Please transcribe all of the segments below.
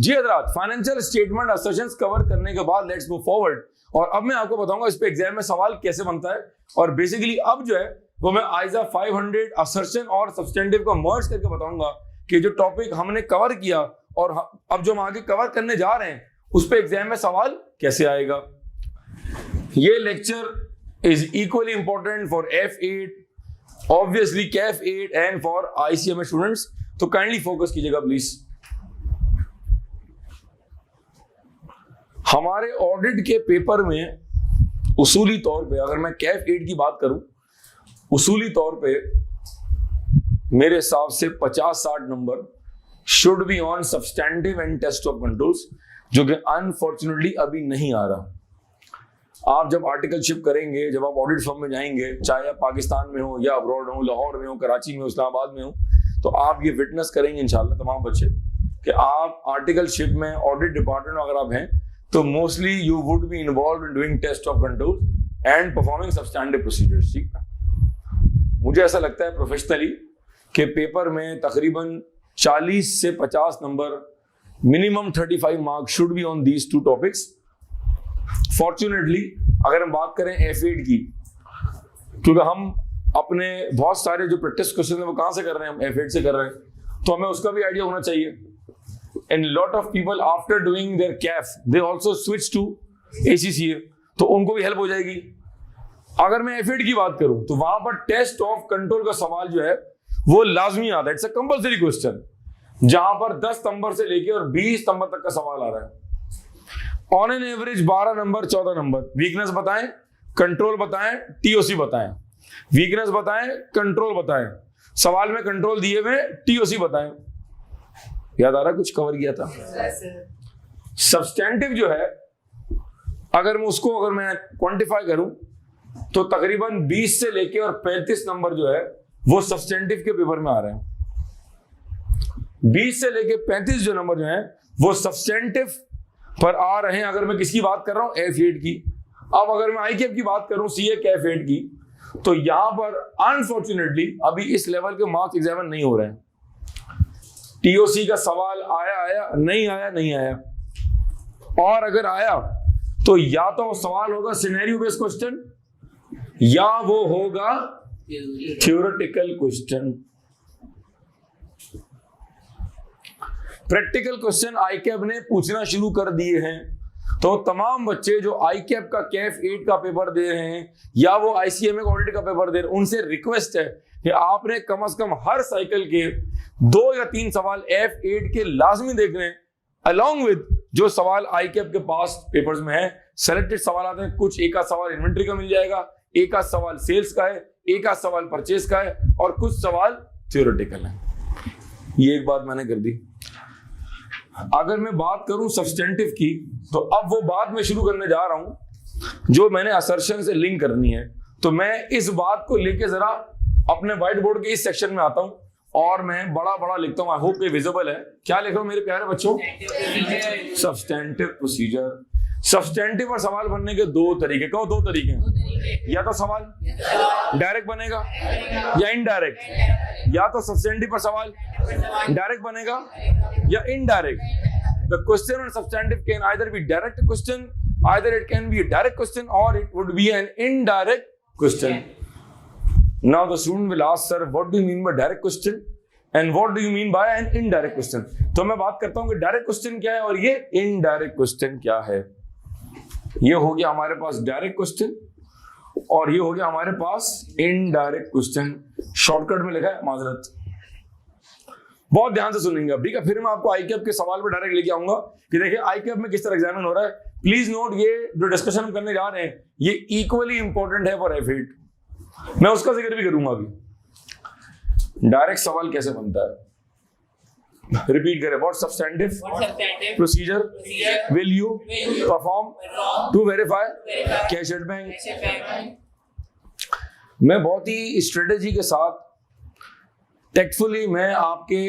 जी हजरात, financial statement assertions cover करने के बाद लेट्स मूव फॉरवर्ड। और अब मैं आपको बताऊंगा इस पे एग्जाम में सवाल कैसे बनता है। और बेसिकली अब जो है वो मैं आइजा 500 असर्शन और सब्सटेंटिव को मर्ज करके बताऊंगा कि जो टॉपिक हमने कवर किया और अब जो हम आगे कवर करने जा रहे हैं उस पे एग्जाम में सवाल कैसे आएगा। ये lecture is equally important for F8, obviously CAF 8 and for ICMA students, तो काइंडली फोकस कीजिएगा प्लीज। हमारे ऑडिट के पेपर में उसूली तौर पे अगर मैं CAF 8 की बात करूं, उसूली तौर पे मेरे हिसाब से 50-60 number should be on substantive and test of controls, जो कि अनफॉर्चुनेटली अभी नहीं आ रहा। आप जब आर्टिकलशिप करेंगे, जब आप ऑडिट फर्म में जाएंगे, चाहे आप पाकिस्तान में हो या अब्रॉड हो, लाहौर में हो, कराची में हो, इस्लामाबाद में हो, तो आप ये विटनेस करेंगे इंशाल्लाह तमाम बच्चे कि आप आर्टिकलशिप में ऑडिट डिपार्टमेंट में अगर आप हैं तो mostly you would be involve in doing test of control and performing substantive procedures. ठीक है, मुझे ऐसा लगता है प्रोफेशनली कि पेपर में तकरीबन 40 से 50 number, minimum 35 marks should be on these two topics. Fortunately अगर हम बात करें F8 की, क्योंकि हम अपने बहुत सारे जो प्रैक्टिस क्वेश्चन है वो कहां से कर रहे हैं, हम F8 से कर रहे हैं, तो हमें उसका भी आइडिया होना चाहिए। And lot of people after doing their CAF they also switch to ACCA, तो उनको भी हेल्प हो जाएगी। अगर मैं F8 की बात करूं तो वहां पर टेस्ट ऑफ कंट्रोल का सवाल जो है वो लाजमी आता है, इट्स अ कंपल्सरी क्वेश्चन, जहां पर 10 नंबर से लेके और 20 नंबर तक का सवाल आ रहा है। On an average 12 number 14 number. Weakness बताएं, कंट्रोल बताएं, TOC बताएं। वीकनेस बताएं, कंट्रोल बताएं, सवाल में कंट्रोल दिए हुए, TOC बताएं। याद आ रहा कुछ कवर किया था। सब्सटेंटिव जो है अगर मैं क्वांटिफाई करूं तो तकरीबन 20 से लेके और 35 नंबर जो है वो सब्सटेंटिव के पेपर में आ रहे हैं। 20 से लेके 35 जो नंबर जो है वो सब्सटेंटिव पर आ रहे हैं अगर मैं किसकी बात कर रहा हूं, F8 की। अब अगर मैं ICAP की बात करूं, CA CAF 8 की, तो यहां पर अनफॉर्चुनेटली अभी इस लेवल के मार्क्स एग्जामिन नहीं हो रहे हैं। TOC का सवाल आया नहीं आया, और अगर आया तो या तो सवाल होगा सिनेरियो बेस्ड क्वेश्चन या वो होगा theoretical question. Practical question ICAP ने पूछना शुरू कर दिए हैं, तो तमाम बच्चे जो ICAP का CAF 8 का पेपर दे रहे हैं या वो ICMA ऑडिट का पेपर दे रहे हैं, उनसे रिक्वेस्ट है कि आपने कम से कम हर साइकिल के 2 या 3 सवाल F8 के लाजमी देखने हैं, अलॉन्ग विद जो सवाल ICAP के पास पेपर्स में है। सेलेक्टेड सवाल आते हैं, कुछ एक आध सवाल इन्वेंट्री का मिल जाएगा, एक आध सवाल सेल्स का है, एक आध सवाल परचेज का है, और कुछ सवाल थ्योरेटिकल है। ये एक बात मैंने कर दी। अगर मैं बात करूं सब्सटेंटिव की, तो अब वो बात मैं शुरू करने जा रहा हूं जो मैंने असर्शन से लिंक करनी है। तो मैं इस बात को लेके जरा अपने व्हाइट बोर्ड के इस सेक्शन में आता हूं और मैं बड़ा लिखता हूं। आई होप ये विजिबल है। क्या लिख रहा हूं मेरे प्यारे बच्चों? Substantive procedure. सब्सटेंटिव और सवाल बनने के 2 तरीके। कहो 2 तरीके हैं, या तो सवाल डायरेक्ट बनेगा या इनडायरेक्ट। या तो सब्सटेंटिव पर सवाल डायरेक्ट बनेगा या indirect. The question on substantive can either be direct question, either it can be a direct question or it would be an indirect question. Now the student will ask, sir, what do you mean by direct question and what do you mean by an indirect question? तो मैं बात करता हूं कि direct question क्या है और ये इनडायरेक्ट क्वेश्चन क्या है। ये हो गया हमारे पास डायरेक्ट क्वेश्चन और ये हो गया हमारे पास इनडायरेक्ट क्वेश्चन। शॉर्टकट में लिखा है, माजरत। बहुत ध्यान से सुनेंगे अब, ठीक है? फिर मैं आपको ICAP के सवाल पर डायरेक्ट लेके आऊंगा कि देखिए ICAP में किस तरह एग्जामिन हो रहा है। प्लीज नोट, ये जो डिस्कशन हम करने जा रहे हैं ये इक्वली इंपॉर्टेंट है फॉर F8। मैं उसका जिक्र भी करूंगा अभी। डायरेक्ट सवाल कैसे बनता है, रिपीट करें। What substantive procedure will you perform to verify cash at bank. मैं बहुत ही स्ट्रेटेजी के साथ टेक्टफुली मैं आपके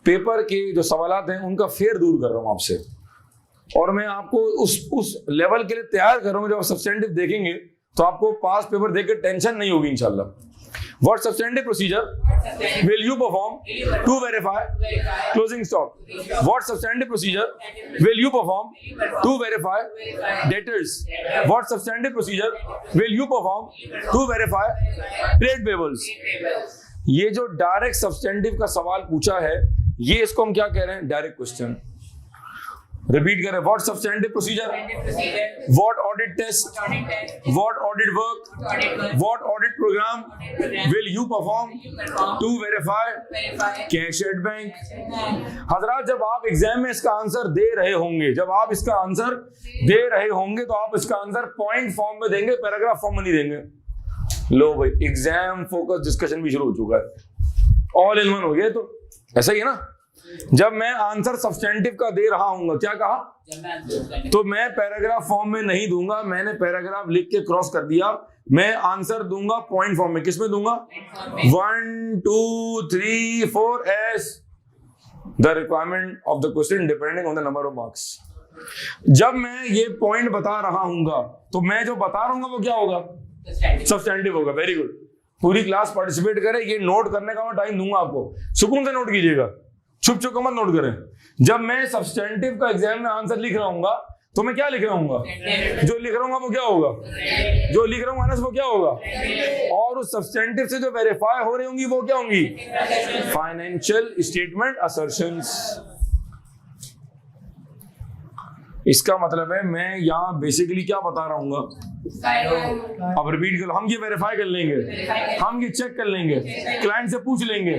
पेपर के जो सवालात हैं उनका फेयर दूर कर रहा हूं आपसे, और मैं आपको उस लेवल के लिए तैयार कर रहा हूं। जब आप सब्सटेंटिव देखेंगे तो आपको पास पेपर देकर टेंशन नहीं होगी इंशाल्लाह। What substantive procedure will you perform to verify closing stock? What substantive procedure will you perform to verify debtors? What substantive procedure will you perform to verify trade payables? ये जो direct substantive का सवाल पूछा है, ये इसको हम क्या कह रहे हैं? Direct question. रिपीट करें, what substantive procedure, what audit test, what audit work, what audit programme will you perform to verify cash at bank. हजरात, जब आप एग्जाम में इसका आंसर दे रहे होंगे, जब आप इसका आंसर दे रहे होंगे तो आप इसका आंसर पॉइंट फॉर्म में देंगे, पैराग्राफ फॉर्म में नहीं देंगे। लो भाई, एग्जाम फोकस डिस्कशन भी शुरू हो चुका है, ऑल इन वन हो गया। तो ऐसा ही है ना, जब मैं आंसर सब्सटेंटिव का दे रहा हूं, क्या कहा, तो मैं पैराग्राफ फॉर्म में नहीं दूंगा, मैंने पैराग्राफ लिख के क्रॉस कर दिया, मैं आंसर दूंगा पॉइंट फॉर्म में। किस में दूंगा? 1 2 3 4 S the requirement of the question depending on the number of marks. जब मैं ये पॉइंट बता रहा हूंगा तो मैं जो बता रहा हूँ वो क्या होगा? सब्सटेंटिव होगा। वेरी गुड, पूरी क्लास पार्टिसिपेट करे, ये नोट करने का मैं टाइम दूंगा आपको, सुकून से नोट कीजिएगा, छुप छुप मत नोट करें। जब मैं सब्सटेंटिव का एग्जाम में आंसर लिख रहा हूंगा तो मैं क्या लिख रहा हूंगा? जो लिख रहा हूंगा वो क्या होगा? जो लिख रहा हूँ वो क्या होगा? और उस सब्सटेंटिव से जो वेरीफाई हो रही होंगी वो क्या होंगी? Financial statement assertions. इसका मतलब है मैं यहाँ बेसिकली क्या बता रहा हूँ? अब रिपीट कर, हम ये वेरीफाई कर लेंगे, हम ये चेक कर लेंगे, क्लाइंट से पूछ लेंगे,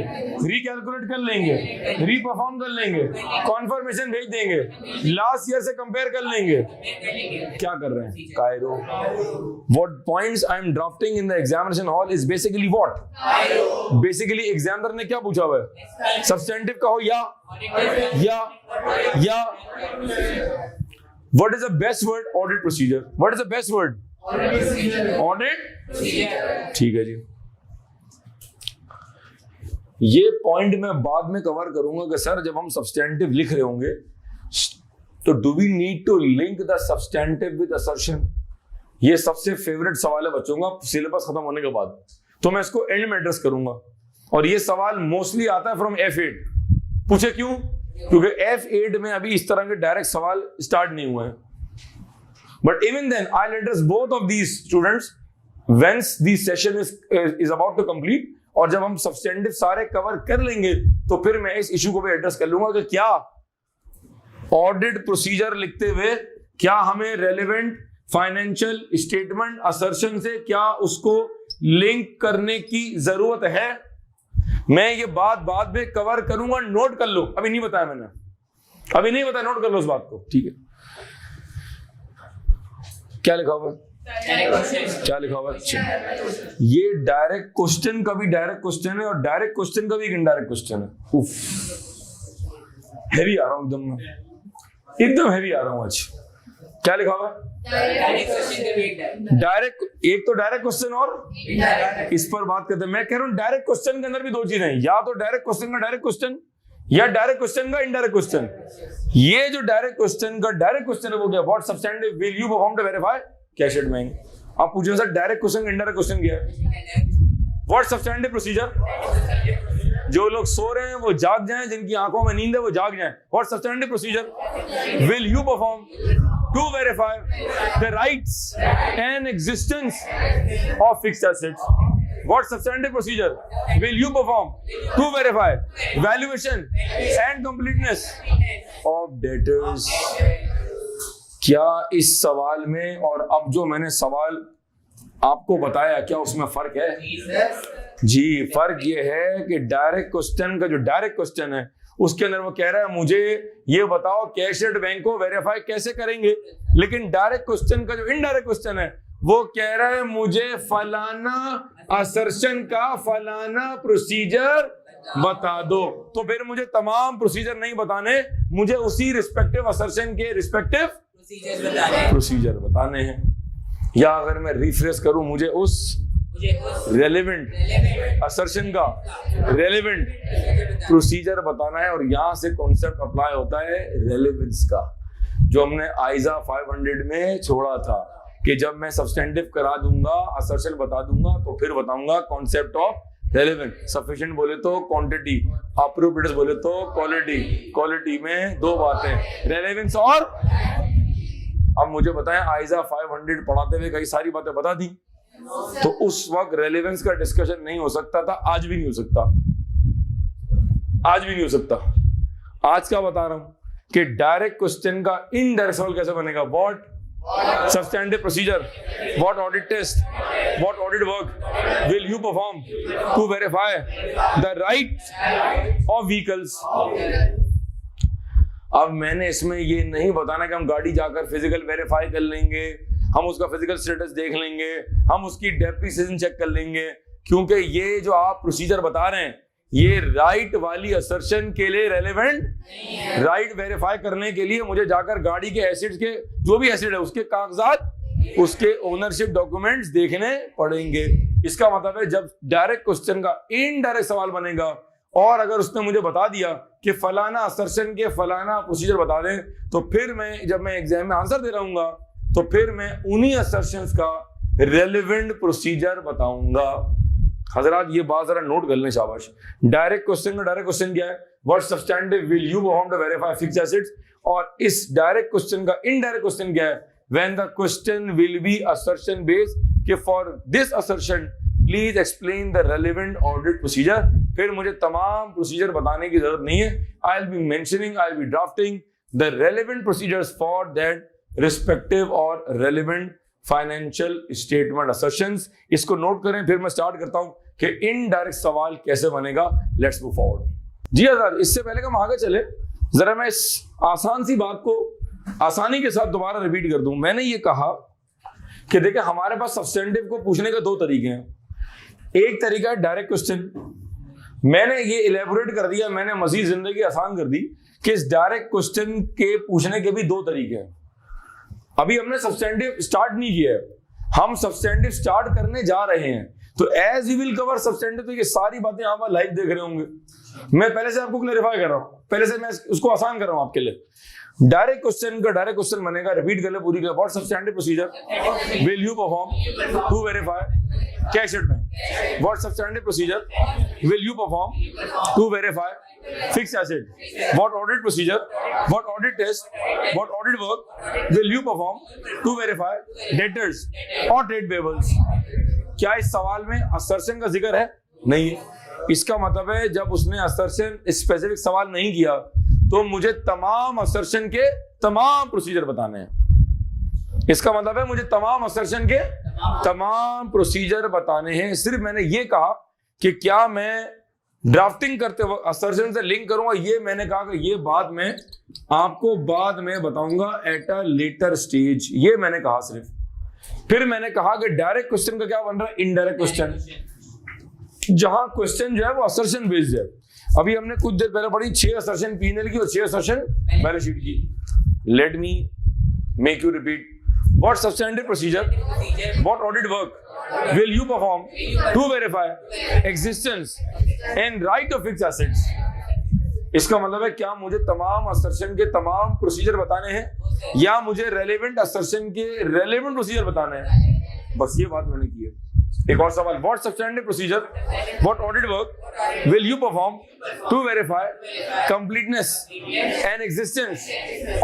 रिकैलकुलेट कर लेंगे, रीपरफॉर्म कर लेंगे, कॉन्फर्मेशन भेज देंगे, लास्ट ईयर से कंपेयर कर लेंगे। क्या कर रहे हैं? Cairo. What points I am drafting in the examination hall is basically what? Basically examiner ने क्या पूछा हुआ है? सब्सटेंटिव का हो या what is the best word? Audit procedure. What is the best word? Audit? ठीक है जी। ये पॉइंट मैं बाद में कवर करूंगा कि सर जब हम सब्सटेंटिव लिख रहे होंगे तो do we need to link the substantive with assertion? ये सबसे फेवरेट सवाल है बच्चों का सिलेबस खत्म होने के बाद, तो मैं इसको एंड में एड्रेस करूंगा। और ये सवाल मोस्टली आता है फ्रॉम F8। पूछे क्यों? क्योंकि F8 में अभी इस तरह के डायरेक्ट सवाल स्टार्ट नहीं हुए हैं। But even then I will address both of these students whence this session is about to complete. और जब हम सब्सटेंटिव सारे कवर कर लेंगे तो फिर मैं इस इशू को भी एड्रेस कर लूंगा कि क्या ऑडिट प्रोसीजर लिखते हुए क्या हमें रेलेवेंट फाइनेंशियल स्टेटमेंट असर्शन से क्या उसको लिंक करने की जरूरत है। मैं ये बात बाद में कवर करूंगा, नोट कर लो। अभी नहीं बताया मैंने, अभी नहीं बताया, नोट कर लो उस बात को, ठीक है? क्या लिखा हुआ? क्या लिखा हुआ? ये डायरेक्ट क्वेश्चन का भी डायरेक्ट क्वेश्चन है और डायरेक्ट क्वेश्चन का भी एक इनडायरेक्ट क्वेश्चन है। उफ, हैवी आ रहा हूं, एकदम हैवी आ रहा हूं आज। क्या लिखा हुआ? डायरेक्ट, एक तो डायरेक्ट क्वेश्चन और इस पर बात करते हैं। मैं कह रहा हूं डायरेक्ट क्वेश्चन के अंदर भी दो चीजें हैं, या तो डायरेक्ट क्वेश्चन का डायरेक्ट क्वेश्चन या डायरेक्ट क्वेश्चन का इनडायरेक्ट क्वेश्चन। ये जो डायरेक्ट क्वेश्चन का डायरेक्ट क्वेश्चन है वो क्या? What substantive will you perform to verify cash at bank. आप पूछो सर डायरेक्ट क्वेश्चन का इनडायरेक्ट क्वेश्चन क्या है? What substantive procedure. जो लोग सो रहे हैं वो जाग जाएं, जिनकी आंखों में नींद है वो जाग जाएं। What substantive procedure will you perform to verify the rights and existence of fixed assets? What substantive procedure will you perform to verify valuation and completeness of debtors? क्या इस सवाल में और अब जो मैंने सवाल आपको बताया क्या उसमें फर्क है? जी, फर्क ये है कि डायरेक्ट क्वेश्चन का जो डायरेक्ट क्वेश्चन है उसके अंदर वो कह रहा है मुझे ये बताओ कैश एट बैंक को वेरीफाई कैसे करेंगे, लेकिन डायरेक्ट क्वेश्चन का जो इनडायरेक्ट क्वेश्चन है वो कह रहा है मुझे फलाना असर्शन का फलाना प्रोसीजर बता दो। तो फिर मुझे तमाम प्रोसीजर नहीं बताने, मुझे उसी रिस्पेक्टिव असर्शन के रिस्पेक्टिव प्रोसीजर बताने हैं। या अगर मैं रिफ्रेश करूं, मुझे उस रेलेवेंट असर्शन का रेलेवेंट प्रोसीजर बताना है। और यहां से कॉन्सेप्ट अप्लाई होता है रेलेवेंस का, जो हमने आइजा 500 में छोड़ा था कि जब मैं सब्सटेंटिव करा दूंगा, असर्शन बता दूंगा, तो फिर बताऊंगा कॉन्सेप्ट ऑफ रेलेवेंट। सफिशिएंट बोले तो क्वांटिटी, अप्रोप्रिएट बोले तो क्वालिटी। क्वालिटी में दो बातें, रेलेवेंस और। अब मुझे बताएं, आइजा 500 पढ़ाते हुए कई सारी बातें बता दी, तो उस वक्त रेलेवेंस का डिस्कशन नहीं हो सकता था, आज भी नहीं हो सकता, आज भी नहीं हो सकता। आज क्या बता रहा हूं कि डायरेक्ट क्वेश्चन का इनडायरेक्ट सवाल कैसे बनेगा। What substantive procedure, what audit test, what audit work will you perform to verify the right of vehicles। अब मैंने इसमें ये नहीं बताना कि हम गाड़ी जाकर फिजिकल वेरीफाई कर लेंगे, हम उसका फिजिकल स्टेटस देख लेंगे, हम उसकी डेप्रिसिएशन चेक कर लेंगे, क्योंकि ये जो आप प्रोसीजर बता रहे हैं ये राइट वाली असर्शन के लिए रेलेवेंट। राइट वेरीफाई करने के लिए मुझे जाकर गाड़ी के एसिड्स के, जो भी एसिड है उसके कागजात, उसके ओनरशिप डॉक्यूमेंट्स देखने पड़ेंगे। इसका मतलब है जब डायरेक्ट क्वेश्चन का इनडायरेक्ट सवाल बनेगा और अगर उसने मुझे बता दिया कि फलाना असर्शन के फलाना प्रोसीजर बता दें, तो फिर मैं जब मैं एग्जाम में आंसर दे रहा हूँ तो फिर मैं उन्हीं असर्शंस का रेलेवेंट प्रोसीजर बताऊंगा। हजरात ये बात जरा नोट कर लें, शाबाश। डायरेक्ट क्वेश्चन में डायरेक्ट क्वेश्चन क्या है, what substantive will you perform to verify fixed assets, और इस डायरेक्ट क्वेश्चन का इनडायरेक्ट क्वेश्चन क्या है, when the question will be assertion based कि for this assertion please explain the relevant audit procedure. फिर मुझे तमाम प्रोसीजर बताने की जरूरत नहीं है, I will be mentioning, I will be drafting the relevant procedures for that respective और रेलेवेंट फाइनेंशियल स्टेटमेंट असर्शंस। इसको नोट करें, फिर मैं स्टार्ट करता हूं कि इनडायरेक्ट सवाल कैसे बनेगा। Let's move forward. जी सर, इससे पहले कि हम आगे चले, जरा मैं इस आसान सी बात को आसानी के साथ दोबारा रिपीट कर दूं। मैंने ये कहा कि देखिए हमारे पास सब्सटेंटिव को पूछने के दो तरीके हैं। एक तरीका है डायरेक्ट क्वेश्चन, मैंने ये इलेबोरेट कर दिया, मैंने मजीद जिंदगी आसान कर दी कि इस डायरेक्ट क्वेश्चन के पूछने के भी दो तरीके हैं। अभी हमने सब्सटेंटिव स्टार्ट नहीं किया है, हम सब्सटेंटिव स्टार्ट करने जा रहे हैं। तो as you will cover substantive, तो ये सारी बातें आप लाइव देख रहे होंगे, मैं पहले से आपको क्लैरिफाई कर रहा हूं, पहले से मैं उसको आसान कर रहा हूं आपके लिए। डायरेक्ट क्वेश्चन का डायरेक्ट क्वेश्चन बनेगा, रिपीट कर ले पूरी कर, what substantive procedure will you perform to verify cash sheet में, what substantive procedure will you perform to verify fixed asset, what audit procedure, what audit test, what audit work will you perform to verify debtors और trade payables. क्या इस सवाल में assertion का जिक्र है? नहीं है। इसका मतलब है जब उसने असर्शन स्पेसिफिक सवाल नहीं किया तो मुझे तमाम असर्शन के तमाम प्रोसीजर बताने हैं। इसका मतलब है मुझे तमाम असर्शन के तमाम प्रोसीजर बताने हैं। सिर्फ मैंने ये कहा कि क्या मैं ड्राफ्टिंग करते वक्त असर्शन से लिंक करूंगा, ये मैंने कहा कि ये बात मैं आपको बाद में बताऊंगा एट अ लेटर स्टेज, ये मैंने कहा सिर्फ। फिर मैंने कहा कि डायरेक्ट क्वेश्चन का क्या बन रहा है, इनडायरेक्ट क्वेश्चन, जहां क्वेश्चन जो है वो असर्शन बेस्ड है। अभी हमने कुछ देर पहले पढ़ी 6 असर्शन P&L की और 6 असर्शन बैलेंस शीट की। Let me make you repeat, what substantive procedure, what audit work will you perform to verify existence and right of fixed assets. इसका मतलब है क्या मुझे तमाम असर्शन के तमाम प्रोसीजर बताने हैं या मुझे रेलेवेंट असर्शन के रेलेवेंट प्रोसीजर बताने हैं, बस ये बात मैंने की है। एक और सवाल, what substantive procedure, what audit work will you perform to verify completeness and existence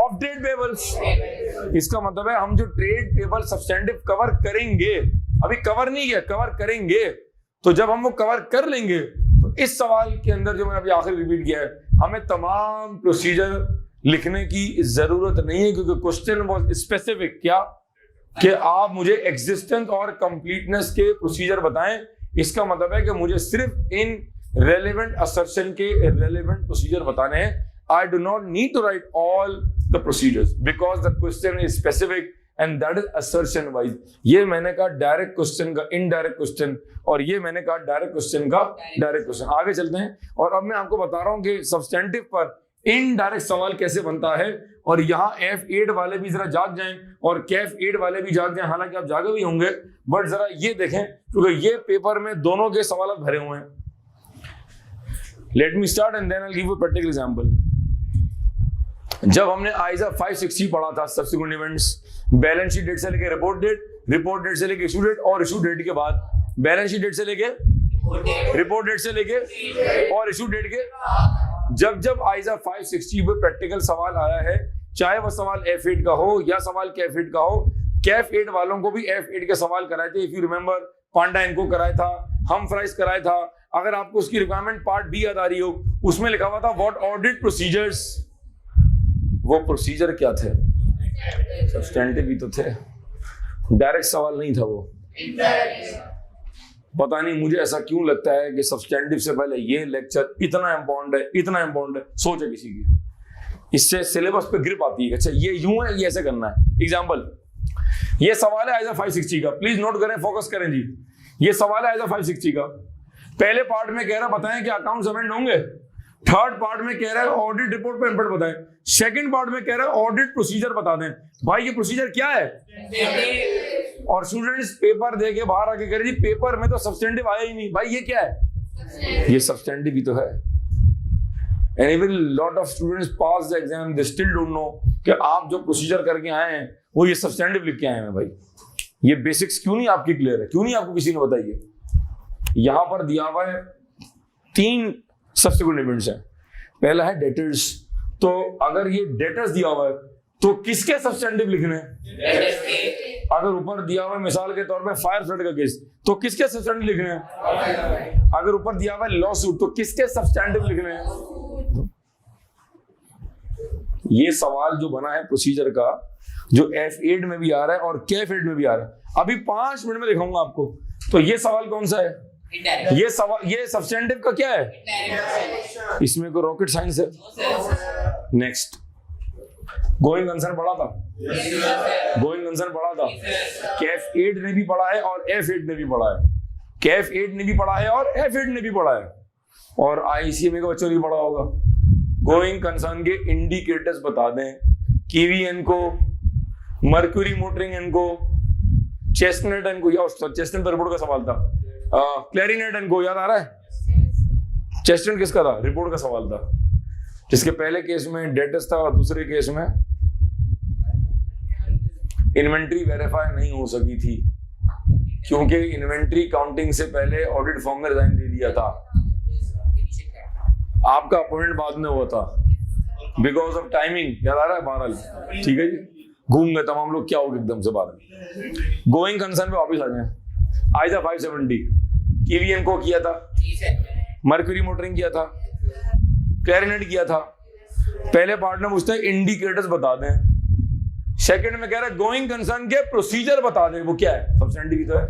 of trade payables. इसका मतलब है हम जो ट्रेड पेबल सब्सटेंटिव कवर करेंगे, अभी कवर नहीं किया, कवर करेंगे, तो जब हम वो कवर कर लेंगे तो इस सवाल के अंदर जो मैंने अभी आखिर रिपीट किया है, हमें तमाम प्रोसीजर लिखने की जरूरत नहीं है, क्योंकि क्वेश्चन बहुत स्पेसिफिक क्या कि आप मुझे एग्जिस्टेंस और कंप्लीटनेस के प्रोसीजर बताएं। इसका मतलब है कि मुझे सिर्फ इन रेलेवेंट असर्शन के रेलेवेंट प्रोसीजर बताने हैं। I do not need to write all the procedures because the question is specific and that is assertion wise. ये मैंने कहा डायरेक्ट क्वेश्चन का इनडायरेक्ट क्वेश्चन, और ये मैंने कहा डायरेक्ट क्वेश्चन का डायरेक्ट क्वेश्चन। आगे चलते हैं और अब मैं आपको बता रहा हूं कि सब्सटेंटिव पर इनडायरेक्ट सवाल कैसे बनता है। और यहाँ F8 वाले भी जरा जाग जाएं और KF8 वाले भी जाग जाएं, हालांकि आप जागे भी होंगे, बट जरा ये देखें क्योंकि ये पेपर में दोनों के सवाल भरे हुए हैं। Let me start and then I will give you practical example. जब हमने आइजा 560 पढ़ा था, subsequent events, balance sheet date से लेकर रिपोर्ट डेट, रिपोर्ट डेट से लेके इशू डेट, और इशू डेट के बाद बैलेंस शीट डेट से लेके रिपोर्ट डेट से लेके और इशू डेट के। जब जब आइजा 560 पे प्रैक्टिकल सवाल आया है, चाहे वह सवाल F8 का हो या सवाल कैफ8 का हो, कैफ8 वालों को भी F8 के सवाल कराए थे। इफ यू रिमेंबर, पांडा इनको कराया था, हम फ्राइज कराया था। अगर आपको उसकी रिक्वायरमेंट पार्ट भी याद आ रही हो, उसमें लिखा हुआ था व्हाट ऑडिट प्रोसीजर्स। वो प्रोसीजर क्या थे? सब्सटेंटिव भी तो थे, डायरेक्ट सवाल नहीं था वो। पता नहीं मुझे ऐसा क्यों लगता है कि सब्सटेंटिव से पहले ये लेक्चर इतना इंपॉर्टेंट है, इतना इंपॉर्टेंट है। सोचे किसी की, इससे सिलेबस पे ग्रिप आती है। अच्छा ये यूं है, ये ऐसे करना है। एग्जांपल, ये सवाल है आइजा 560 का, प्लीज नोट करें, फोकस करें जी। ये सवाल है आइजा 560 का। पहले पार्ट में कह रहा बताएं कि अकाउंट्स अमेंड होंगे। थर्ड पार्ट में कह रहा है ऑडिट रिपोर्ट पे इम्पैक्ट बताएं। सेकंड पार्ट में कह रहा है ऑडिट प्रोसीजर बता दें। भाई ये प्रोसीजर क्या है? और स्टूडेंट्स पेपर दे के बाहर आके कह रहे जी पेपर में तो सब्सटेंटिव आया ही नहीं। भाई ये क्या है? ये सब्सटेंटिव ही तो है। And even lot of students pass the exam, they still don't know कि आप जो प्रोसीजर करके आए हैं वो ये सब्सटेंटिव लिख के आए हैं। भाई ये बेसिक्स क्यों नहीं आपकी क्लियर है? क्यों नहीं आपको किसी ने बताई है? यहां पर दिया हुआ है 3 सब्सिक्वेंट इवेंट्स हैं। पहला है डेटर्स, तो अगर ये डेटर्स दिया हुआ है तो किसके सब्सटेंटिव लिखने हैं? अगर ऊपर दिया हुआ है मिसाल के तौर पे फायर फ्लड का केस, तो किसके सब्सटेंटिव लिखने हैं? अगर ऊपर दिया हुआ है लॉ सूट, तो किसके सब्सटेंटिव लिखने हैं? ये सवाल जो बना है प्रोसीजर का, जो F8 में भी आ रहा है और कैफ8 में भी आ रहा है, अभी 5 मिनट में दिखाऊंगा आपको। तो ये सवाल कौन सा है? ये सवाल, ये सब्सटेंटिव का क्या है? इसमें कोई रॉकेट साइंस है? नेक्स्ट, गोइंग कंसर्न पढ़ा था? गोइंग कंसर्न पढ़ा था। कैफ8 ने भी पढ़ा है और F8 ने भी पढ़ा है। कैफ8 ने भी पढ़ा है और F8 ने भी पढ़ा है, और ICMA के बच्चों ने भी पढ़ा होगा। गोइंग कंसर्न के इंडिकेटर्स बता दें, KVN को, मर्क्यूरी मोटरिंग इनको, चेस्टनट इनको, या चेस्टनट रिपोर्ट का सवाल था, क्लैरिनेट इनको याद आ रहा है? चेस्टनट किसका था? रिपोर्ट का सवाल था, जिसके पहले केस में डेटस था और दूसरे केस में इन्वेंट्री वेरीफाई नहीं हो सकी थी, क्योंकि इन्वेंट्री काउंटिंग से पहले ऑडिट फॉर्म में रिजाइन दे दिया था। आपका अपॉइंटमेंट बाद में हुआ था बिकॉज ऑफ टाइमिंग। याद आ रहा है? बहरहाल ठीक है जी, घूम गए तमाम लोग, क्या होगा एकदम से बाद में। गोइंग कंसर्न पे वापस आ जाए। आइजा 570 KVN को किया था, मर्क्यूरी मोटरिंग किया था, क्लैरिनेट किया था। पहले पार्ट में पूछता है इंडिकेटर्स बता दें, सेकंड में कह रहा है गोइंग कंसर्न के प्रोसीजर बता दें। वो क्या है? सब्सटेंटिव ही तो है।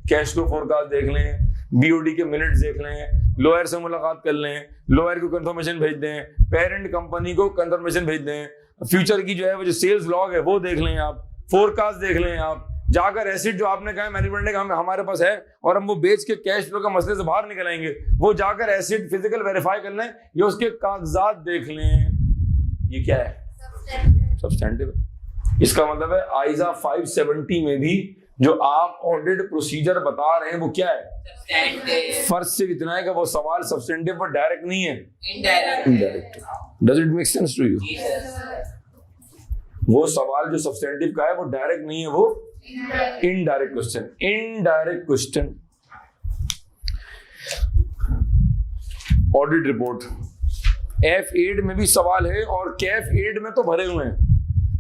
कैश फ्लो फोरकास्ट देख लें, BOD के मिनट्स देख लें, लोअर से मुलाकात कर लें, लोअर को कंफर्मेशन भेज दें, पेरेंट कंपनी को कंफर्मेशन भेज दें, फ्यूचर की जो है वो जो सेल्स लॉग है वो देख लें, आप फोरकास्ट देख लें, आप जाकर एसिड जो आपने कहा मैनेजमेंट ने कहा हमारे पास है और हम वो बेच के कैश फ्लो का मसले से बाहर निकल आएंगे, वो जाकर एसिड फिजिकल वेरीफाई कर लें या उसके कागजात देख लें। ये क्या है? सब्सटेंटिव। इसका मतलब है आइजा 570 में भी जो आप ऑडिट प्रोसीजर बता रहे हैं वो क्या है? फर्स्ट से इतना है कि वो सवाल सब्सटेंटिव पर डायरेक्ट नहीं है, indirect. Does it make sense to you? वो सवाल जो सब्सटेंटिव का है वो डायरेक्ट नहीं है, वो indirect question. Indirect question audit report F8 में भी सवाल है और कैफ8 में तो भरे हुए हैं,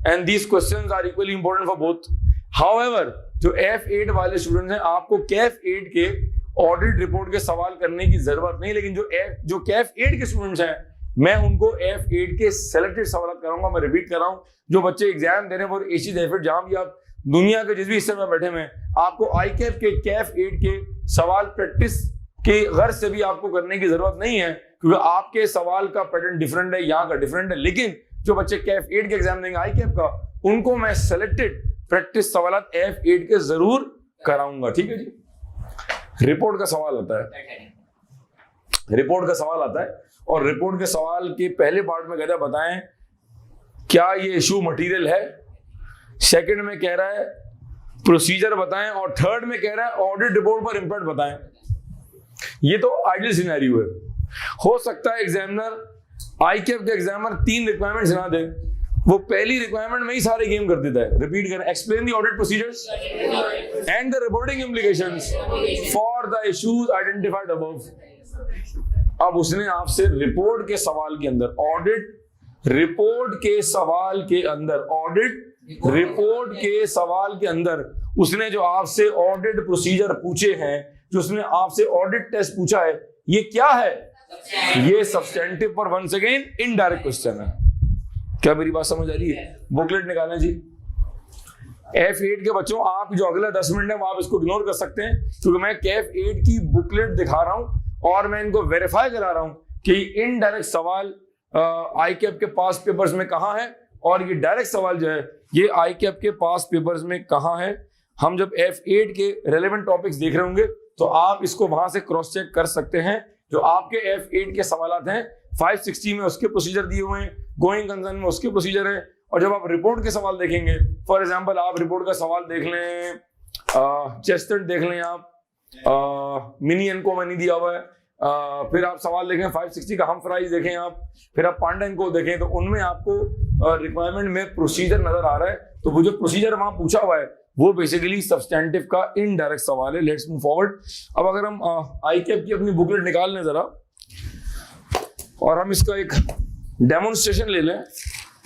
and these questions are equally important for both. However जो F8 वाले स्टूडेंट्स हैं, आपको कैफ8 के ऑडिट रिपोर्ट के सवाल करने की जरूरत नहीं, लेकिन जो कैफ8 के स्टूडेंट्स हैं मैं उनको F8 के सेलेक्टेड सवाल कराऊंगा। मैं रिपीट कर रहा हूं, जो बच्चे एग्जाम दे रहे हैं वो एशियन F8 जहां भी आप दुनिया के जिस भी हिस्से में बैठे हुए हैं, आपको ICAP के कैफ8 के सवाल प्रैक्टिस के गर्ज से भी आपको करने की जरूरत नहीं है, क्योंकि आपके सवाल का पैटर्न डिफरेंट है, यहाँ का डिफरेंट है। लेकिन जो बच्चे कैफ8 के एग्जाम देंगे ICAP का, उनको मैं सेलेक्टेड प्रैक्टिस सवाल F8 के जरूर कराऊंगा। ठीक है जी। रिपोर्ट का सवाल आता है, रिपोर्ट का सवाल आता है, और रिपोर्ट के सवाल के पहले पार्ट में कहता है बताएं क्या ये इशू मटेरियल है, सेकंड में कह रहा है प्रोसीजर बताएं, और थर्ड में कह रहा है ऑडिट रिपोर्ट पर इंपैक्ट बताएं। ये तो आइडियल सिनेरियो है। हो सकता है एग्जामिनर ICAP के एग्जामिनर 3 रिक्वायरमेंट्स ना दे, वो पहली रिक्वायरमेंट में ही सारे गेम कर देता है। रिपीट करें, explain the audit procedures and the reporting implications for the issues identified above. अब उसने आपसे रिपोर्ट के सवाल के अंदर ऑडिट रिपोर्ट के सवाल के अंदर उसने जो आपसे ऑडिट प्रोसीजर पूछे हैं, जो उसने आपसे ऑडिट टेस्ट पूछा है, ये क्या है? ये सब्सटेंटिव पर वंस अगेन इनडायरेक्ट क्वेश्चन है। क्या मेरी बात समझ आ रही है? बुकलेट निकालें जी। F8 के बच्चों, आप जो अगला 10 मिनट है वो आप इसको इग्नोर कर सकते हैं, क्योंकि मैं F8 की बुकलेट दिखा रहा हूं और मैं इनको वेरीफाई करा रहा हूं कि इनडायरेक्ट सवाल ICAP के पास पेपर्स में कहां है और ये डायरेक्ट सवाल जो है ये ICAP के पास पेपर्स में कहां है। हम जब F8 के रेलेवेंट टॉपिक्स देख रहे होंगे तो आप इसको वहां से क्रॉस चेक कर सकते हैं। जो आपके F8 के सवाल हैं 560 में उसके प्रोसीजर दिए हुए हैं, गोइंग कंसर्न में उसके प्रोसीजर है। और जब आप रिपोर्ट के सवाल देखेंगे, फॉर एग्जांपल आप रिपोर्ट का सवाल देख लें, चेस्टनट देख लें, आप मिनी एनको में नहीं दिया हुआ है, फिर आप सवाल देखें 560 का हम फ्राइज देखें आप, फिर आप पांडन को देखें, तो उनमें आपको रिक्वायरमेंट में प्रोसीजर नजर आ रहा है। तो वो जो प्रोसीजर वहां पूछा हुआ है वो बेसिकली सब्सटेंटिव का इनडायरेक्ट सवाल है। Let's move forward. अब अगर हम ICAP की अपनी बुकलेट निकाल लें जरा और हम इसका एक डेमोन्स्ट्रेशन ले लें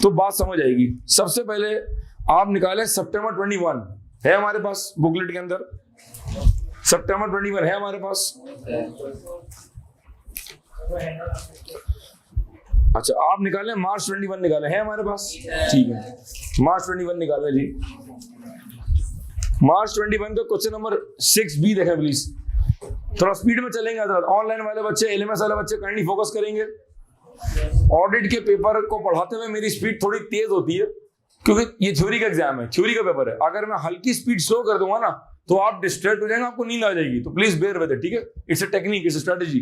तो बात समझ आएगी। सबसे पहले आप निकालें September 21 है हमारे पास बुकलेट के अंदर, September 21 है हमारे पास। अच्छा, आप निकालें March 21 निकालें, है हमारे पास, ठीक है। March 21 निकालें जी। March 21 का क्वेश्चन नंबर 6B देखें प्लीज। थोड़ा स्पीड में चलेंगे, ऑनलाइन वाले बच्चे, LMS वाले बच्चे काइंडली फोकस करेंगे। ऑडिट के पेपर को पढ़ाते हुए मेरी स्पीड थोड़ी तेज होती है क्योंकि ये थ्योरी का एग्जाम है, थ्योरी का पेपर है। अगर मैं हल्की स्पीड स्लो कर दूंगा ना तो आप डिस्ट्रैक्ट हो जाएंगे, आपको नींद आ जाएगी। तो प्लीज बेयर विद इट, ठीक है? It's a technique, it's a strategy.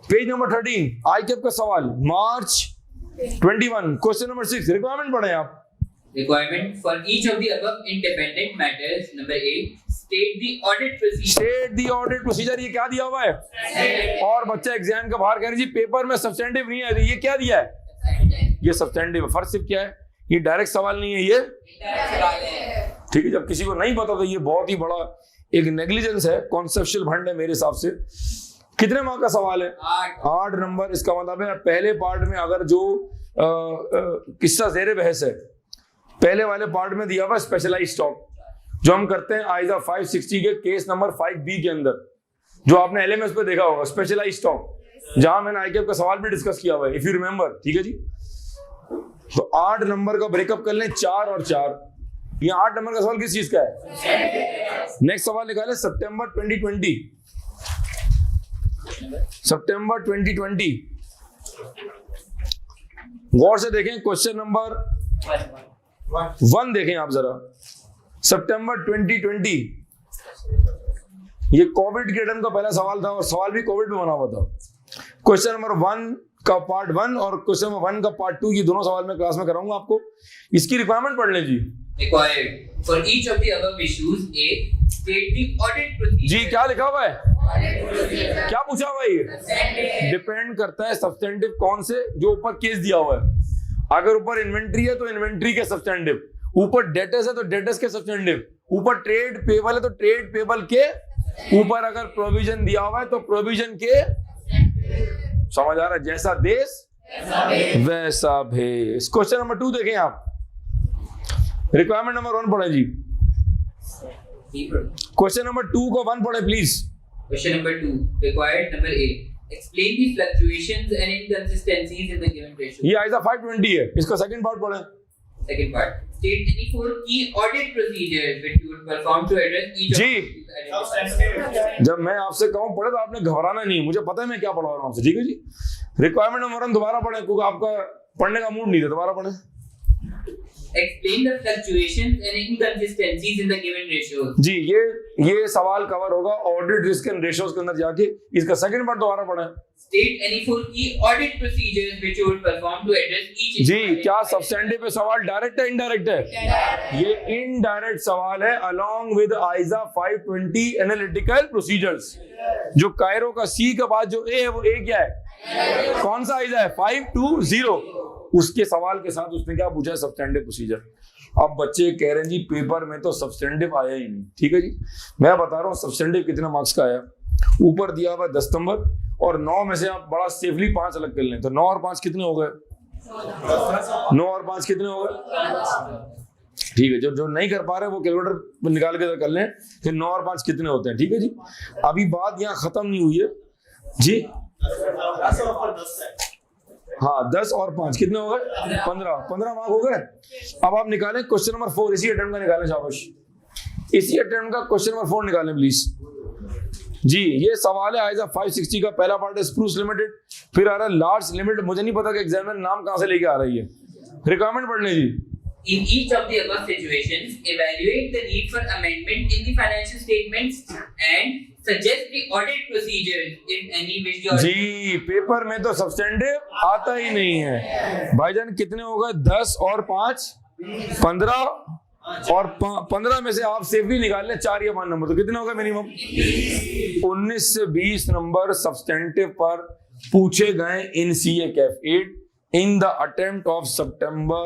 Page number 13 ICAP का सवाल, March 21 क्वेश्चन नंबर 6। रिक्वायरमेंट पढ़े आप। Requirement for each of the above independent matters. Number 8, state the audit procedure. State the audit procedure, ये क्या दिया हुआ है? और बच्चा एग्जाम के बाहर कह रहे जी पेपर में सब्सटेंटिव नहीं है, ये क्या दिया है? ये सब्सटेंटिव है। फर्स्ट सिर्फ क्या है? ये डायरेक्ट सवाल नहीं है, ये ठीक है। जब किसी को नहीं पता तो ये बहुत ही बड़ा एक नेग्लिजेंस है, कॉन्सेप्चुअल भंड है मेरे हिसाब से। कितने मार्क का सवाल है? 8 नंबर। इसका मतलब है पहले पार्ट में अगर जो किस्सा ज़ेरे बहस है, पहले वाले पार्ट में दिया हुआ स्पेशलाइज्ड स्टॉक जो हम करते हैं आइजा 560 के केस नंबर 5B के अंदर, जो आपने LMS पे देखा होगा, स्पेशलाइज्ड स्टॉक, जहां मैंने ICAP का सवाल भी डिस्कस किया हुआ है, इफ यू रिमेंबर, ठीक है जी। तो 8 नंबर का ब्रेकअप कर लें, 4 और 4। ये 8 नंबर का सवाल किस चीज का है? नेक्स्ट सवाल निकाले September 2020। September 2020 गौर से देखें, क्वेश्चन नंबर 1 देखें आप जरा। September 2020, ये कोविड के टाइम का पहला सवाल था और सवाल भी कोविड में बना हुआ था। क्वेश्चन नंबर 1 का पार्ट 1 और क्वेश्चन नंबर 1 का पार्ट 2, ये दोनों सवाल मैं क्लास में कराऊंगा आपको। इसकी रिक्वायरमेंट पढ़ लें जी। Required for each of the above issues, A, state the audit procedure. जी क्या लिखा हुआ है? क्या पूछा हुआ है? ये डिपेंड करता है सब्सटेंटिव कौन से, जो ऊपर केस दिया हुआ है। अगर ऊपर इन्वेंट्री है तो इन्वेंट्री के सब्सटेंटिव, ऊपर डेटर्स है तो डेटर्स के सब्सटेंटिव, ऊपर ट्रेड पेबल है तो ट्रेड पेबल के, ऊपर अगर प्रोविजन दिया हुआ है तो प्रोविजन के। समझ आ रहा है? जैसा देश वैसा भेष। क्वेश्चन नंबर 2 देखें आप। रिक्वायरमेंट नंबर 1 पढ़े जी। क्वेश्चन नंबर 2 को 1 पढ़े please. Question number 2, required number 8. Explain the fluctuations and inconsistencies in the given ratio. ये आइजा 520 है, इसका सेकंड पार्ट पढ़े। Second part. State any 4 key audit procedures which you would perform to address each जी। of these. जब मैं आपसे कहूं पढ़े तो आपने घबराना नहीं, मुझे पता है मैं क्या पढ़ा रहा हूं आपसे, ठीक है जी। रिक्वायरमेंट नंबर 1 दोबारा पढ़े क्योंकि आपका पढ़ने का मूड नहीं था, दोबारा पढ़े। Explain the fluctuations and inconsistencies in the given ratios. जी, ये सवाल कवर होगा ऑडिट रिस्क एंड रेशियोज के अंदर जाके। इसका सेकंड पार्ट दोबारा पढ़े। State any 4 key audit procedures which you would perform to address each. जी, क्या सब्सटेंटिव पे सवाल डायरेक्ट है इनडायरेक्ट है? ये इनडायरेक्ट सवाल है अलोंग विद आइजा 520 एनालिटिकल प्रोसीजर्स। जो कायरो का C के बाद जो A है वो A क्या है? कौन सा आइजा है? 520। उसके सवाल के साथ उसने क्या पूछा है, सब्सटेंटिव प्रोसीजर। अब बच्चे कह रहे हैं जी पेपर में तो सब्सटेंटिव आया ही नहीं। ठीक है जी, मैं बता रहा हूँ सब्सटेंटिव कितना मार्क्स का आया। ऊपर दिया हुआ 10 नंबर और 9 में से आप बड़ा सेफली 5 अलग कर लें तो 9 और 5 कितने हो गए? 9 और 5 कितने हो गए? ठीक है, जो नहीं कर पा रहे वो कैलकुलेटर निकाल के कर लें कि 9 और 5 कितने होते हैं। ठीक है जी, अभी बात यहाँ खत्म नहीं हुई है जी। हाँ 10 और 5 कितने हो गए? 15 मार्क हो गए। अब आप निकालें क्वेश्चन नंबर 4, इसी अटेम्प्ट का निकालें, शाबाश। इसी अटेम्प्ट का क्वेश्चन नंबर 4 निकालें प्लीज जी। ये सवाल है आइजा 560 का। पहला पार्ट है स्प्रूस लिमिटेड, फिर आ रहा है लार्ज लिमिटेड। मुझे नहीं पता कि एग्जामिनर नाम कहां से लेके आ रही है, रिक्वायरमेंट पढ़ लें जी। In each of the above situations, evaluate the need for amendment in the financial statements and suggest the audit procedures, if any, which the जी पेपर में तो सब्सटेंटिव आता ही नहीं है भाईजान। कितने हो गए? 10 और 5 15 और 15 में से आप सेफली निकाल लें 4 या 5 नंबर, तो कितने हो गए मिनिमम? 19 से 20 नंबर सब्सटेंटिव पर पूछे गए इन CA Kaif 8 in the attempt of September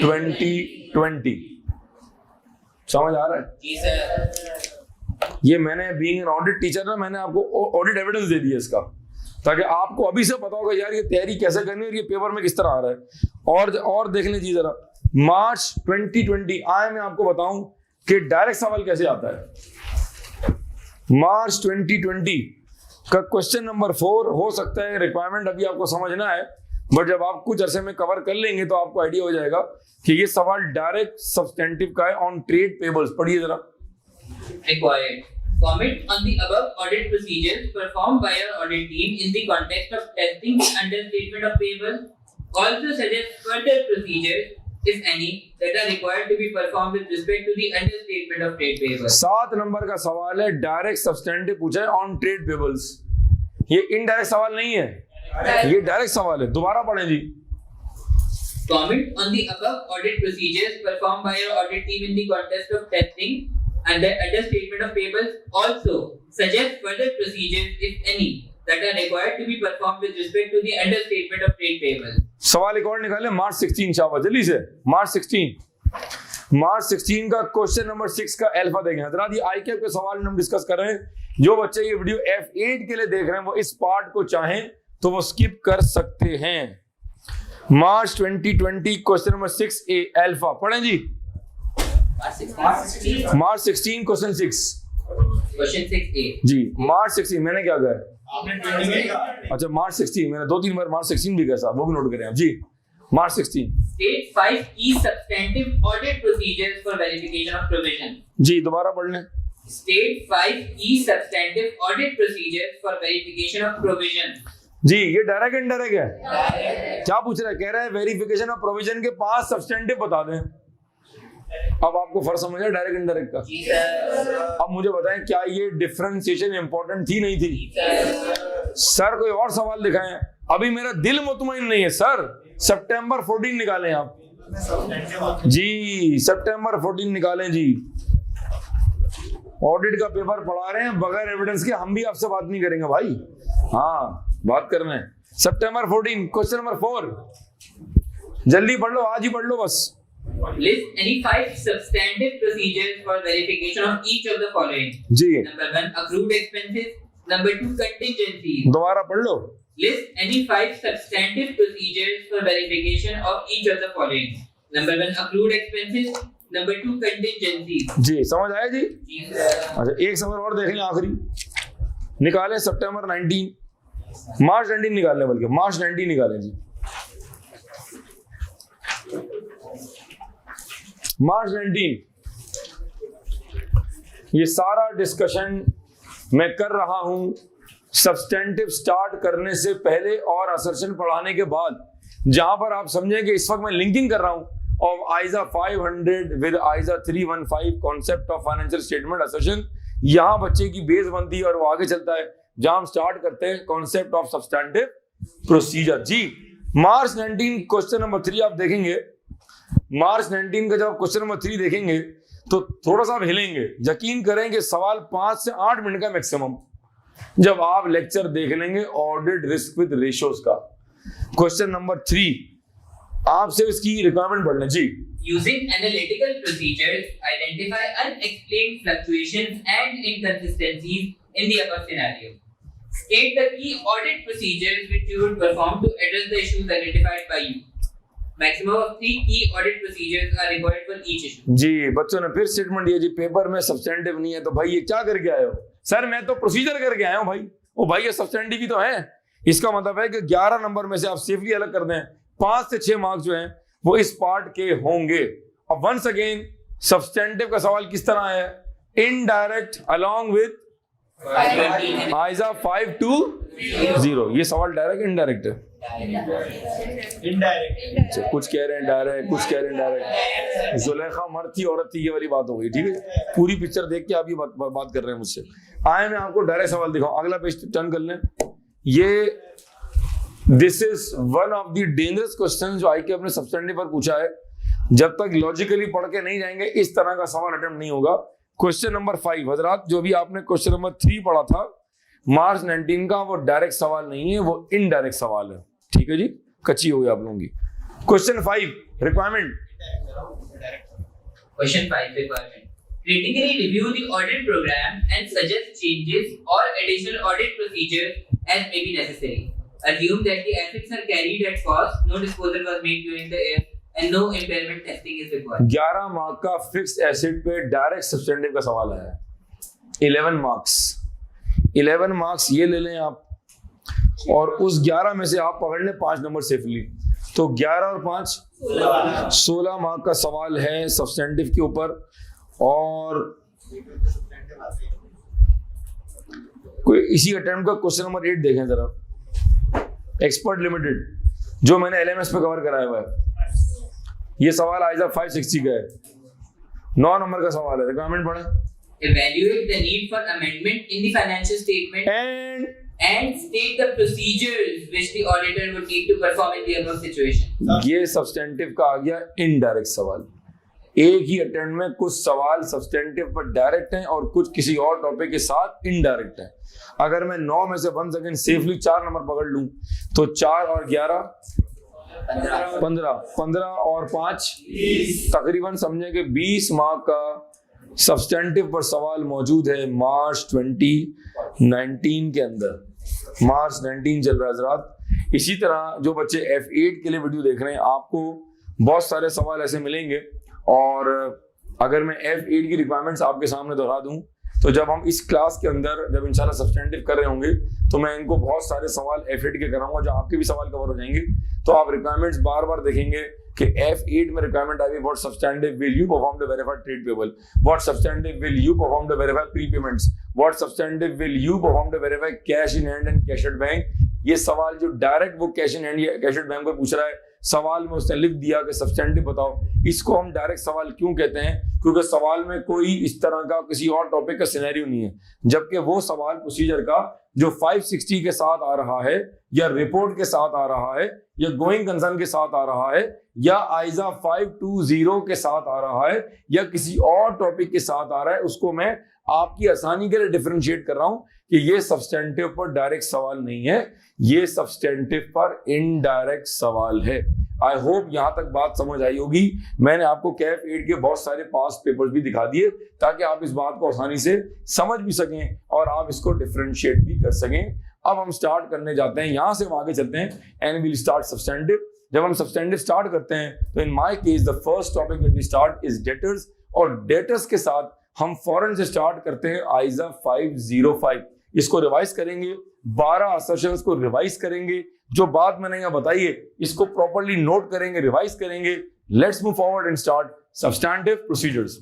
2020। समझ आ रहा है? जी सर। ये मैंने बीइंग एन ऑडिट टीचर ना, मैंने आपको ऑडिट एविडेंस दे दिया इसका, ताकि आपको अभी से पता होगा यार ये तैयारी कैसे करनी है और ये पेपर में किस तरह आ रहा है। और देख लीजिए जरा, मार्च 2020 आए मैं आपको बताऊं कि डायरेक्ट सवाल कैसे आता है। मार्च 2020 का क्वेश्चन नंबर 4 हो सकता है रिक्वायरमेंट अभी आपको समझना है, बट जब आप कुछ अरसे में कवर कर लेंगे तो आपको आइडिया हो जाएगा कि ये सवाल डायरेक्ट सब्सटेंटिव का है ऑन ट्रेड पेबल्स। पढ़िए जरा। Required. Comment on the above audit procedures performed by your audit team in the context of testing the understatement of payables. Also suggest further procedures, if any, that are required to be performed with respect to the understatement of trade payables. 7 number का सवाल है, direct substantive पूछा है on trade payables. ये indirect सवाल नहीं है, ये डायरेक्ट सवाल है। दोबारा पढ़ें जी। Comment on the above audit procedures performed by your audit team in the context of testing and the understatement of payables. Also suggest further procedures, if any, that are required to be performed with respect to the understatement of trade payables. सवाल एक और निकाले मार्च 16 शाबाश जल्दी से। मार्च 16 का question number 6 का alpha देखें हजरात। ये आईकेएफ के सवाल हम डिस्कस कर रहे हैं। जो बच्चे ये वीडियो F8 के लिए देख रहे हैं वो इस पार्ट को चाहें तो वो स्किप कर सकते हैं। मार्च 2020 क्वेश्चन नंबर 6A अल्फा पढ़ें जी। मार्च 16 क्वेश्चन 6 जी। मार्च 16 मैंने क्या कहा? अच्छा मार्च 16 मैंने 2-3 बार मार्च 16 भी कहा, वो भी नोट करें आप जी। मार्च 16 State 5 key substantive audit procedures for verification of provision. जी दोबारा पढ़ लें। State 5 key substantive audit procedures for verification of provision. जी ये डायरेक्ट इनडायरेक्ट है। क्या पूछ रहा है? कह रहा है वेरिफिकेशन ऑफ प्रोविजन के 5 सब्सटेंटिव बता दें। अब आपको फर्क समझ आया डायरेक्ट इंडायरेक्ट का? अब मुझे बताएं क्या ये डिफरेंशिएशन इंपॉर्टेंट थी नहीं थी? सर कोई और सवाल दिखाएं। अभी मेरा दिल मुतमईन नहीं है सर। सितंबर 14 निकालें आप जी, सितंबर 14 निकालें जी। ऑडिट का पेपर पढ़ा रहे हैं बगैर एविडेंस के, हम भी आपसे बात नहीं करेंगे भाई। हाँ बात करना है। सितंबर 14 क्वेश्चन नंबर 4 जल्दी पढ़ लो, आज ही पढ़ लो बस। List any 5 substantive procedures for verification of each of the following. Ji Number 1 accrued expenses. Number 2 contingencies. दोबारा पढ़ लो। List any 5 substantive procedures for verification of each of the following. Number 1 accrued expenses. Number 2 contingencies. जी समझ आया जी? जी sir. अच्छा एक सवाल और देख लें आखिरी निकालें। सितंबर 19 मार्च 19 निकालने, बल्कि मार्च 19 निकालें जी। मार्च 19 ये सारा डिस्कशन मैं कर रहा हूं सब्सटेंटिव स्टार्ट करने से पहले और असर्शन पढ़ाने के बाद, जहां पर आप समझें कि इस वक्त मैं लिंकिंग कर रहा हूं of ISA 500 with ISA 315 concept of financial statement assertion. यहां बच्चे की बेस बनती है और वो आगे चलता है जहां हम स्टार्ट करते हैं कॉन्सेप्ट ऑफ सब्सटेंटिव प्रोसीजर जी। मार्च 19 क्वेश्चन नंबर 3 आप देखेंगे। मार्च 19 का जब क्वेश्चन नंबर 3 देखेंगे तो थोड़ा सा आप हिलेंगे। यकीन करेंगे सवाल 5 से 8 मिनट का मैक्सिमम, जब आप लेक्चर देख लेंगे ऑडिट रिस्क विद रेशियोज का। क्वेश्चन नंबर 3 आपसे इसकी रिक्वायरमेंट पढ़ लें जी। Using analytical procedures, identify unexplained fluctuations and inconsistencies in the above scenario. State the key audit procedures which you would perform to address the issues identified by you. Maximum of 3 key audit procedures are required for each issue. जी बच्चों ने फिर statement दिया जी, paper में substantive नहीं है तो भाई ये क्या करके आए हो? सर मैं तो प्रोसीजर करके आया हूं भाई। ओ भाई ये सब्सटेंटिव ही तो है। इसका मतलब है कि 11 नंबर में से आप सेफली अलग कर दें, 5 से 6 मार्क्स जो हैं वो इस पार्ट के होंगे। अब वंस अगेन सब्सटेंटिव का सवाल किस तरह है? Indirect along with ISA 5 to 0। ये सवाल डायरेक्ट इनडायरेक्ट है? इनडायरेक्ट। कुछ कह रहे हैं डायरेक्ट, कुछ कह रहे हैं डायरेक्ट। जुलेखा मर्द थी औरत थी, ये वाली बात हो गई। ठीक है, पूरी पिक्चर देख के आप ये बात कर रहे हैं मुझसे। आए मैं आपको डायरेक्ट सवाल दिखाऊं, अगला पेज टर्न कर लें। ये this is one of the dangerous question जो आईके अपने सब्सटेंटिव पर पूछा है। जब तक लॉजिकली पढ़ के नहीं जाएंगे इस तरह का सवाल अटेम्प्ट नहीं होगा। क्वेश्चन नंबर 5 हजरात, जो भी आपने क्वेश्चन नंबर 3 पढ़ा था मार्च 19 का, वो डायरेक्ट सवाल नहीं है, वो इनडायरेक्ट सवाल है। ठीक है जी, कच्ची हो गई आप लोगों की। Question 5 requirement. Question 5 requirement. Critically review the audit program and suggest changes or additional audit procedures as may be necessary. Assume that the assets are carried at cost, no disposal was made during the year, and no impairment testing is required. 11 mark का fixed asset पे direct substantive का सवाल है। 11 marks, 11 marks ये ले लें आप, और उस 11 में से आप पकड़ लें 5 नंबर सेफली, तो 11 और 5 16 मार्क का सवाल है सब्सटेंटिव के ऊपर। और कोई इसी अटेम्प्ट का क्वेश्चन नंबर 8 देखें जरा, एक्सपर्ट लिमिटेड, जो मैंने एलएमएस पे कवर कराया हुआ है। ये सवाल आइजा 560 का है, 9 नंबर का सवाल है। रिक्वायरमेंट पढ़ें। Evaluate the need for amendment in the financial statement and state the procedures which the auditor would need to perform in the above situation. ये सब्सटेंटिव का आ गया इनडायरेक्ट सवाल। एक ही अटेम्प्ट में कुछ सवाल सब्सटेंटिव पर डायरेक्ट हैं और कुछ किसी और टॉपिक के साथ इनडायरेक्ट हैं। अगर मैं 9 में से 1 सेकंड सेफली 4 नंबर पकड़ लूं तो 4 और 11 15, 15 और 5 तकरीबन समझे कि 20 मार्क का सब्सटेंटिव पर सवाल मौजूद है मार्च 2019 के अंदर। मार्च 19 चल रहा है हजरात। इसी तरह जो बच्चे F8 के लिए वीडियो देख रहे हैं, आपको बहुत सारे सवाल ऐसे मिलेंगे। और अगर मैं F8 की रिक्वायरमेंट्स आपके सामने दोहरा दूं तो जब हम इस क्लास के अंदर जब इंशाल्लाह सब्सटेंटिव कर रहे होंगे तो मैं इनको बहुत सारे सवाल F8 के कराऊंगा, जो आपके भी सवाल कवर हो जाएंगे। तो आप रिक्वायरमेंट्स बार बार देखेंगे कि F8 में रिक्वायरमेंट आई, what substantive will you perform the verified trade payable, what substantive will you perform the verified prepayments, what substantive will you perform the verified cash in hand and cash at bank. ये सवाल जो direct वो cash in hand या cash at bank पर पूछ रहा है, सवाल में उसने लिख दिया कि सब्सटेंटिव बताओ। इसको हम डायरेक्ट सवाल क्यों कहते हैं? क्योंकि सवाल में कोई इस तरह का किसी और टॉपिक का सिनेरियो नहीं है, जबकि वो सवाल प्रोसीजर का जो 560 के साथ आ रहा है या रिपोर्ट के साथ आ रहा है या गोइंग कंसर्न के साथ आ रहा है या आइजा 520 के साथ आ रहा है या किसी और टॉपिक के साथ आ रहा है, उसको मैं आपकी आसानी के लिए डिफरेंशिएट कर रहा हूं कि ये सब्सटेंटिव पर डायरेक्ट सवाल नहीं है, ये सब्सटेंटिव पर इनडायरेक्ट सवाल है। आई होप यहां तक बात समझ आई होगी। मैंने आपको कैफ 8 के बहुत सारे पास्ट पेपर्स भी दिखा दिए ताकि आप इस बात को आसानी से समझ भी सकें और आप इसको डिफरेंशिएट भी कर सकें। अब हम स्टार्ट करने जाते हैं, यहां से हम आगे चलते हैं एंड विल स्टार्ट सब्सटेंटिव। जब हम सब्सटेंटिव स्टार्ट करते हैं तो in my case the first topic that we start is debtors, और डेटर्स के साथ हम फौरन से स्टार्ट करते हैं आइजा 505। इसको रिवाइज करेंगे, 12 असर्शंस को रिवाइज करेंगे, जो बात मैंने यहाँ बताई है इसको प्रॉपर्ली नोट करेंगे, रिवाइज करेंगे। Let's move forward and start substantive procedures.